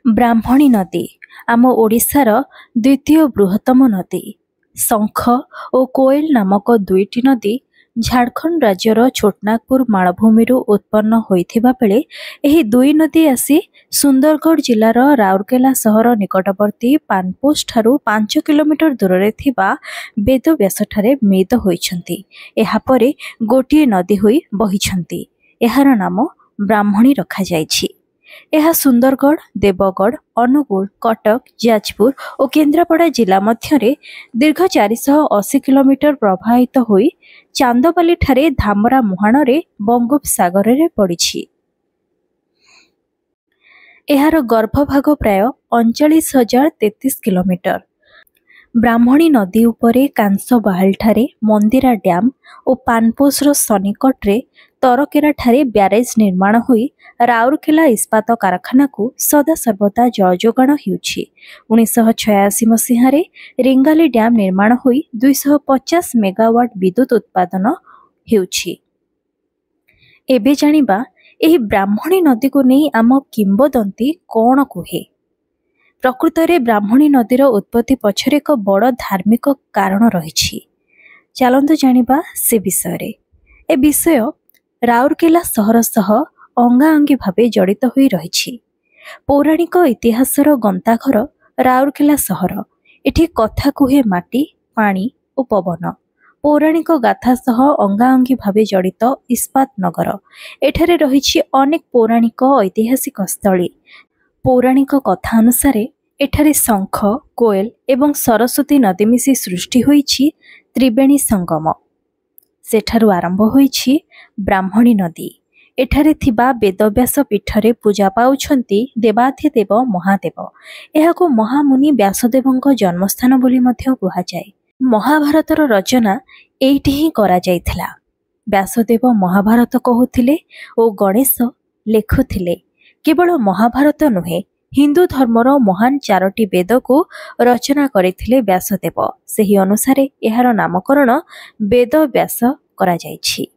ब्राह्मणी नदी आम ओडिशार द्वितीय बृहत्तम नदी। शंख और कोयल नामक दुईटी नदी झारखंड राज्यर छोटनागपुर मालभूमि उत्पन्न होइथिबा बेले एही दुई नदी आसी सुंदरगढ़ जिलार राउरकेला सहर निकटवर्ती पानपोष ठारू 5 किलोमीटर दूर रे थिबा वेदव्यास ठारे मिलित होइछंती। एहा परे गोटिए नदी होई बहिछंती। एहार नाम ब्राह्मणी रखा जाइछि। यह सुंदरगढ़, देवगढ़, अनुगुल, कटक, जाजपुर और केन्द्रापड़ा जिला मध्यरे दीर्घ 480 किलोमीटर प्रवाहित होई चांदबाली ठारे धामरा मुहाण रे बंगोपसागर रे पड़िछि। एहार गर्भभाग प्राय 39,033 किलोमीटर। ब्राह्मणी नदी उपरे कांसबाहाल ठारे मंदिरा डैम और पानपोषर सनिकट रे तरकेरा ठारे ब्यारेज निर्माण होई राउरकेला इस्पात कारखाना को सदा सर्वदा जल जोगाण हेउछि। 1986 मसीह रेंगाली डैम निर्माण होई 250 मेगावाट विद्युत उत्पादन हेउछि। एबे जानिबा एही ब्राह्मणी नदी को नहीं आम किंबदंती कौन कुहे। प्रकृत में ब्राह्मणी नदीर उत्पत्ति पछरे एक बड़ धार्मिक कारण रही। चलतु जानिबा से विषय। ए विषय राउरकेला सहर सह अंगाअंगी भावे जड़ित होई रही। पौराणिक इतिहासर गंताघर राउरकेला सहर। एठी कथा कुहे माटी, पानी और पवन। पौराणिक गाथा सह अंगाअंगी भावे जड़ित इस्पात नगर। एठारे रही अनेक पौराणिक ऐतिहासिक स्थली। पौराणिक कथा अनुसार एठारे शंख, कोयल एवं सरस्वती नदी मिसी सृष्टि होईछि त्रिवेणी संगम। सेठारु आरंभ होईछि ब्राह्मणी नदी। एठारे थिबा वेदव्यास पीठरे पूजा पाउछंती देवाधिदेव महादेव। एहाको महामुनि व्यासदेवଙ୍କ जन्मस्थान बोली मध्य कुहाଯାଏ। महाभारतर रचना एइठी ही करा जाइथिला। व्यासदेव महाभारत कहुथिले ओ गणेश लेखुथिले। केवल महाभारत नुहे, हिंदू धर्मर महान 4टी वेद को रचना करथिले व्यासदेव। सेही अनुसारे एहार नामकरण वेदव्यास करा जाइछि।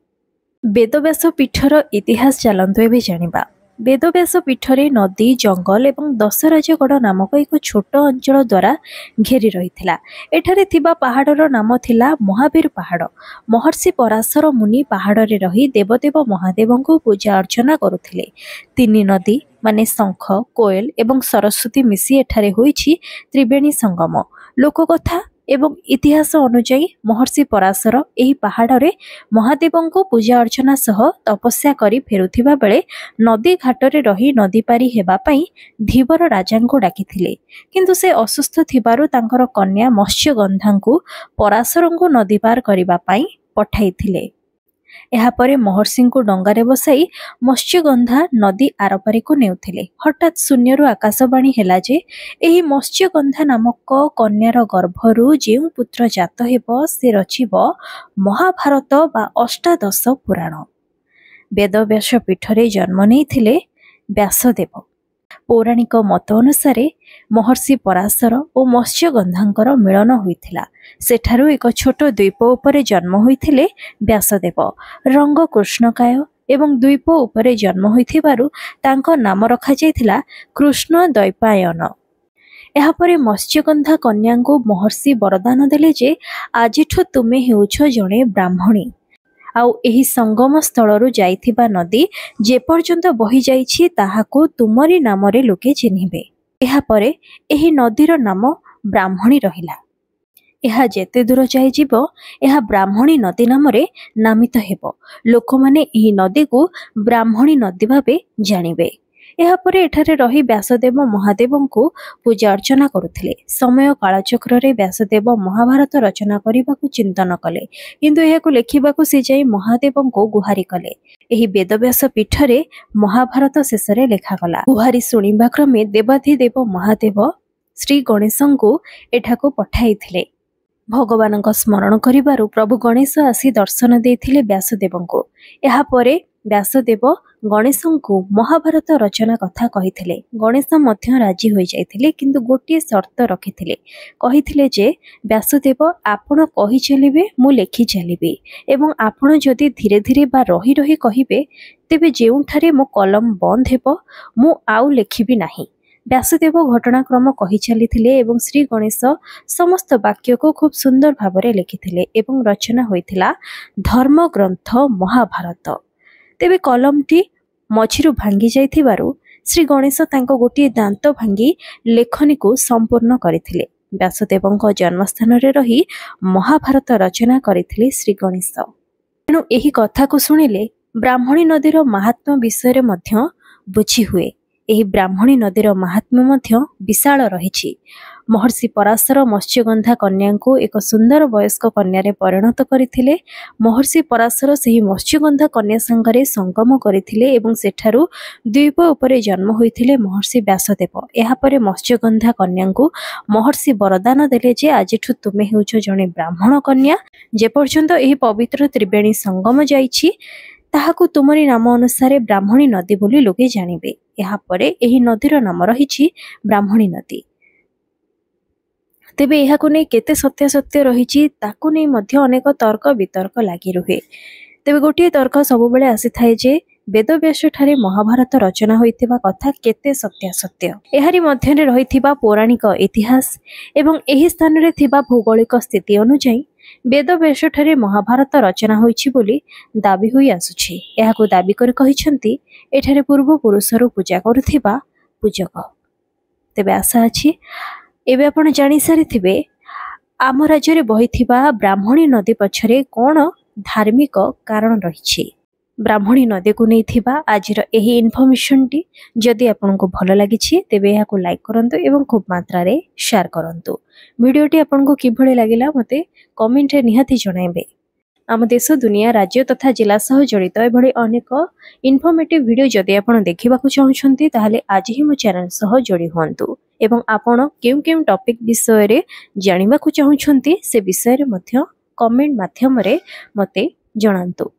वेदव्यास पीठर इतिहास चलंतु एबे जानिबा। वेदव्यास पीठरे नदी, जंगल एवं दशराजगढ़ नामक एक छोट अंचल द्वारा घेरी रहिथिला। एठारे थिबा पहाड़र नाम थिला महावीर पहाड़। महर्षि पराशर मुनि पहाड़रे रही देवदेव महादेवଙ୍କୁ पूजा अर्चना करुथिले। 3 नदी माने शंख, कोयल एवं सरस्वती मिसी एठारे होईछि त्रिवेणी संगम। लोककथा एवं इतिहास अनुଯାयी महर्षि पराशर एही पहाड़रे महादेवଙ୍କୁ पूजा अर्चना सह तपस्या करी फेरुथिबा बेले नदी घाटरे रही नदी पारी हेबा पई धीवर राजाଙ୍କୁ डाकिथिले। किंतु से असुस्थ थिबारु तांकर कन्या मत्स्यगंधाଙ୍କୁ पराशरଙ୍କୁ नदी पार करिबा पई पठाइथिले। एहा परे महर्षि को डंगारे बसाई मत्स्यगंधा नदी आरपारी को नेउथिले। हठात शून्यरु आकाशवाणी हेला जे एही मत्स्यगंधा नामक कन्यार गर्भरु जेउ पुत्र जात हेब से रचिब महाभारत बा अष्टादश पुराण। वेदव्यास पीठरे जन्म नेइथिले व्यासदेव। पौराणिक मत अनुसार महर्षि पराशर और मत्स्यगंधांकर मिलन होइथिला। सेठारु एक छोट द्वीप उपरे जन्म होइथिले व्यासदेव। रंग कृष्णकाय एवं द्वीप उपरे जन्म होइथिबारु तांको नाम रखा जाइथिला कृष्ण द्वैपायन। एहा परे मत्स्यगंधा कन्याଙ୍କୁ महर्षि वरदान देले जे आजिठु तुमे हेउछ जणे ब्राह्मणी। आउ एही संगम स्थलरू जाइथिबा नदी जे पर्यंत बही जाइछि ताहाको तुमरी नामरे लोके चिन्हिबे। एहा परे एही नदीर नाम ब्राह्मणी रहिला। एहा जेते दूर जाय जीव एहा ब्राह्मणी नदी नामरे नामित हेबो। लोकमाने एही नदी को ब्राह्मणी नदी भाबे जानिबे। एहा परे एठारे रही व्यासदेव महादेवଙ୍କୁ पूजा अर्चना करुथिले। समय कालचक्र रे व्यासदेव महाभारत रचना करबाकू चिंतन कले, किंतु एहाकू लेखिबाकू से जाई महादेवଙ୍କୁ गुहारी कले। एही वेदव्यास पीठरे महाभारत शेषरे लेखागला। गुहारी सुनिबा क्रमे देवाधिदेव महादेव श्री गणेशଙ୍କୁ एठाकू पठाइथिले। भगवानଙ୍କ स्मरण करिबारु प्रभु गणेश आसी दर्शन देइथिले व्यासदेवଙ୍କୁ। एहा परे व्यासदेव गणेशଙ୍କୁ महाभारत रचना कथा कहिथिले। गणेश मध्य राजी होई जाइथिले, किंतु गोटिए शर्त रखिथिले। कहिथिले जे व्यासदेव आपण कहि चलिबे मु लेखि चलिबे एवं आपण जदि धीरे धीरे बा रही रही कहिबे तेबे जेउठारे मो कलम बंद हेबो मु आउ लेखिबी नाही। व्यासदेव घटनाक्रम कही चली एवं श्री गणेश समस्त वाक्य को खूब सुंदर भाव लिखिथिले एवं रचना होइथिला धर्म ग्रंथ महाभारत। तेबे कलमटी मझिरु भांगी जाइथिबारु श्री गणेश तांको गोटे दांत भांगी लेखनी को संपूर्ण करथिले। व्यासदेवଙ୍କ जन्मस्थान रे रही महाभारत रचना करथिले श्री गणेश। तेणु एही कथा को सुनिले ब्राह्मणी नदीर महात्म्य विषय मध्य बुझी हुए। एही ब्राह्मणी नदीर महात्म्य मध्य विशाल रहिछि। महर्षि पराशर मत्स्यगंधा कन्या को एक सुंदर वयस्क कन्या परिणत करथिले। महर्षि पराशर सेही मत्स्यगंधा कन्या संगरे संगम करथिले एवं सेठारु द्वीप उपरे जन्म होइथिले महर्षि व्यासदेव। एहा परे मत्स्यगंधा कन्या को महर्षि वरदान देले जे आजिठु तुमे हेउछ जणे ब्राह्मण कन्या। जे पर्यंत एही पवित्र त्रिवेणी संगम जाइछि ताहाकु तुमरी नाम अनुसार ब्राह्मणी नदी बोली लोके जानिबे। एहा परे एही नदीर नाम रहिछि ब्राह्मणी नदी। तेबे एहाकु नै केते सत्यासत्य रहिछि ताकु नै मध्य अनेक तर्क वितर्क लागि रुहे। तेबे गोटे तर्क सबुबेले आसी थाए जे वेदव्यास ठारे महाभारत रचना होइतिबा कथा केते सत्यासत्य। एहारी मध्यरे रहितिबा पौराणिक इतिहास एवं एही स्थान रे थिबा भौगोलिक स्थिति अनुसार वेदव्यास ठारे महाभारत रचना होइछि बोली दाबी होई आसुछि। एहाकु दाबी कर कहिसंती एठारे पूर्व पुरुषरु पूजा करुथिबा पूजक। तेबे आशा अछि एबे आपण जानि सारिथिबे आम राज्य रे बहिथिबा ब्राह्मणी नदी पछरे कोन धार्मिक कारण रहिछि। ब्राह्मणी नदी को नहीं थिबा आजिर एही इन्फॉर्मेशन टी जदि आपनको भल लागिछि तेबे एहाकु लाइक करंतु एवं खूब मात्रा रे शेयर करंतु। वीडियोटी आपनको किभଳି लागिला मते कमेंट रे निहाती जणाइबे। आम देश दुनिया राज्य तथा जिला सह जड़ित एभଳି अनेक इन्फॉर्मेटिव वीडियो जदि आपण देखिबाकू चाहुछंती ताहाले आज ही मो चैनल सह जोड़ी हुअन्तु एवं आपण केउ केउ टॉपिक विषय रे जानिबाकू चाहुछंती से विषय रे मध्य कमेंट माध्यम रे मते जणान्तु।